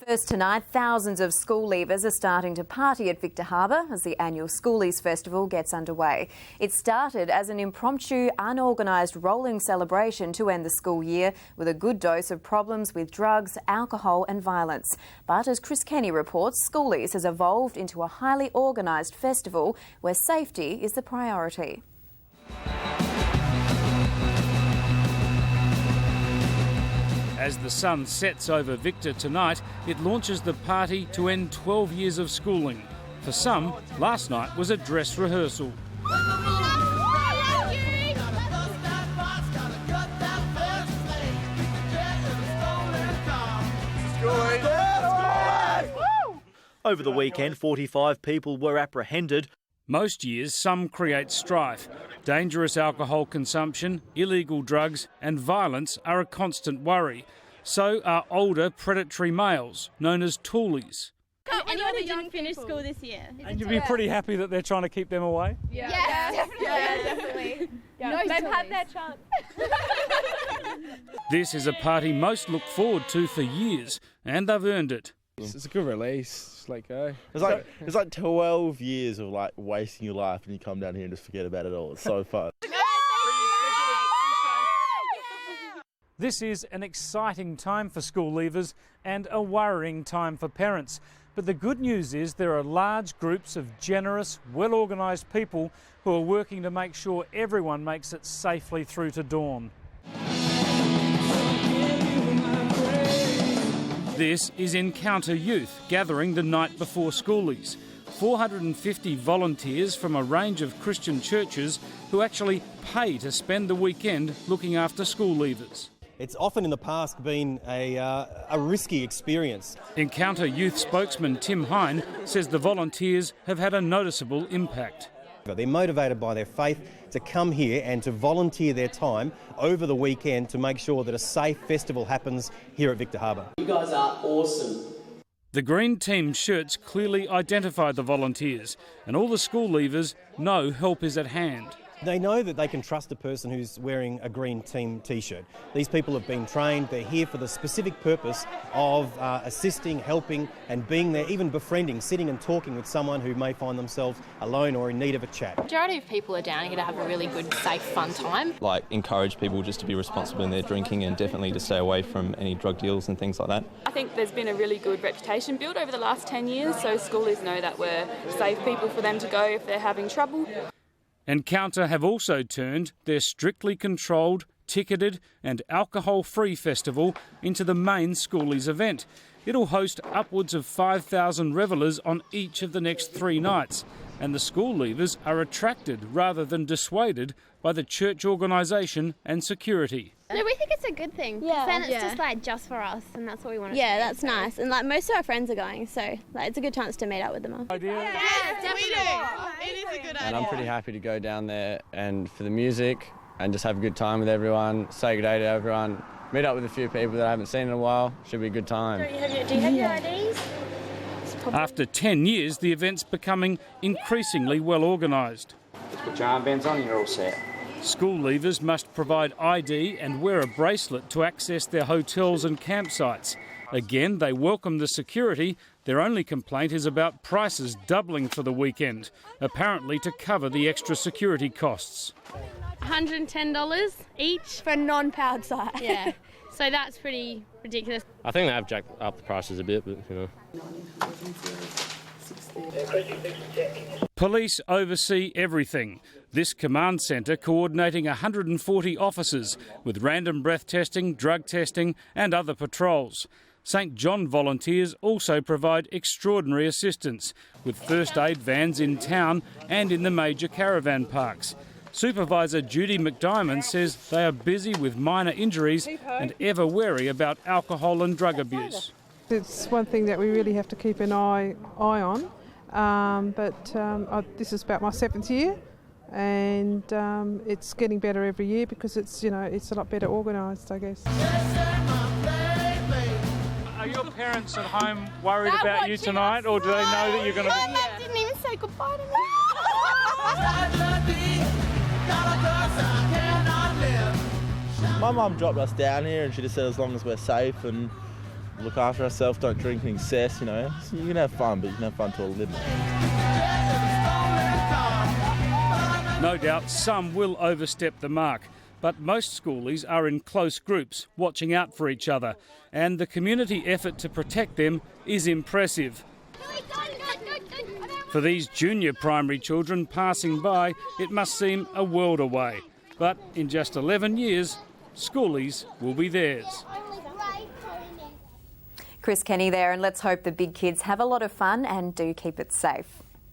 First tonight, thousands of school leavers are starting to party at Victor Harbour as the annual Schoolies Festival gets underway. It started as an impromptu, unorganised rolling celebration to end the school year with a good dose of problems with drugs, alcohol and violence. But as Chris Kenny reports, Schoolies has evolved into a highly organised festival where safety is the priority. As the sun sets over Victor tonight, it launches the party to end 12 years of schooling. For some, last night was a dress rehearsal. Over the weekend, 45 people were apprehended. Most years, some create strife. Dangerous alcohol consumption, illegal drugs and violence are a constant worry. So are older predatory males, known as toolies. Anyone who didn't finish school this year. And you'd be pretty happy that they're trying to keep them away? Yeah, definitely. No, they've had their chance. This is a party most look forward to for years, and they've earned it. It's a good release. Just let go. It's like 12 years of like wasting your life, and you come down here and just forget about it all. It's so fun. This is an exciting time for school leavers and a worrying time for parents. But the good news is there are large groups of generous, well-organised people who are working to make sure everyone makes it safely through to dawn. This is Encounter Youth, gathering the night before Schoolies. 450 volunteers from a range of Christian churches who actually pay to spend the weekend looking after school leavers. It's often in the past been a risky experience. Encounter Youth spokesman Tim Hine says the volunteers have had a noticeable impact. They're motivated by their faith to come here and to volunteer their time over the weekend to make sure that a safe festival happens here at Victor Harbour. You guys are awesome. The green team shirts clearly identify the volunteers, and all the school leavers know help is at hand. They know that they can trust a person who's wearing a green team T-shirt. These people have been trained, they're here for the specific purpose of assisting, helping and being there, even befriending, sitting and talking with someone who may find themselves alone or in need of a chat. The majority of people are down here to have a really good, safe, fun time. Like encourage people just to be responsible in their drinking and definitely to stay away from any drug deals and things like that. I think there's been a really good reputation built over the last 10 years, so schoolies know that we're safe people for them to go if they're having trouble. Encounter have also turned their strictly controlled, ticketed and alcohol-free festival into the main Schoolies event. It'll host upwards of 5,000 revellers on each of the next 3 nights, and the school leavers are attracted rather than dissuaded by the church organisation and security. No, we think it's a good thing. Yeah. Then it's just for us, and that's what we want to do. Yeah, that's nice. And most of our friends are going, so it's a good chance to meet up with them all. Yeah, definitely. It is a good idea. And I'm pretty happy to go down there and for the music and just have a good time with everyone, say good day to everyone, meet up with a few people that I haven't seen in a while. Should be a good time. Do you have your IDs? After 10 years, the event's becoming increasingly well organised. Just put your armbands on and you're all set. School leavers must provide ID and wear a bracelet to access their hotels and campsites. Again, they welcome the security. Their only complaint is about prices doubling for the weekend, apparently to cover the extra security costs. $110 each For a non-powered site. Yeah, so that's pretty ridiculous. I think they have jacked up the prices a bit, but you know. Police oversee everything. This command centre coordinating 140 officers with random breath testing, drug testing and other patrols. St John volunteers also provide extraordinary assistance with first aid vans in town and in the major caravan parks. Supervisor Judy McDiamond says they are busy with minor injuries and ever wary about alcohol and drug abuse. It's one thing that we really have to keep an eye on, this is about my 7th year, and it's getting better every year because it's a lot better organised, I guess. Are your parents at home worried about you tonight, or do they know that you're going to be... My mum didn't even say goodbye to me. My mum dropped us down here and she just said as long as we're safe and look after ourselves, don't drink in excess, you know. So you can have fun, but you can have fun to a limit. No doubt some will overstep the mark, but most schoolies are in close groups, watching out for each other, and the community effort to protect them is impressive. For these junior primary children passing by, it must seem a world away. But in just 11 years, schoolies will be theirs. Chris Kenny there, and let's hope the big kids have a lot of fun and do keep it safe.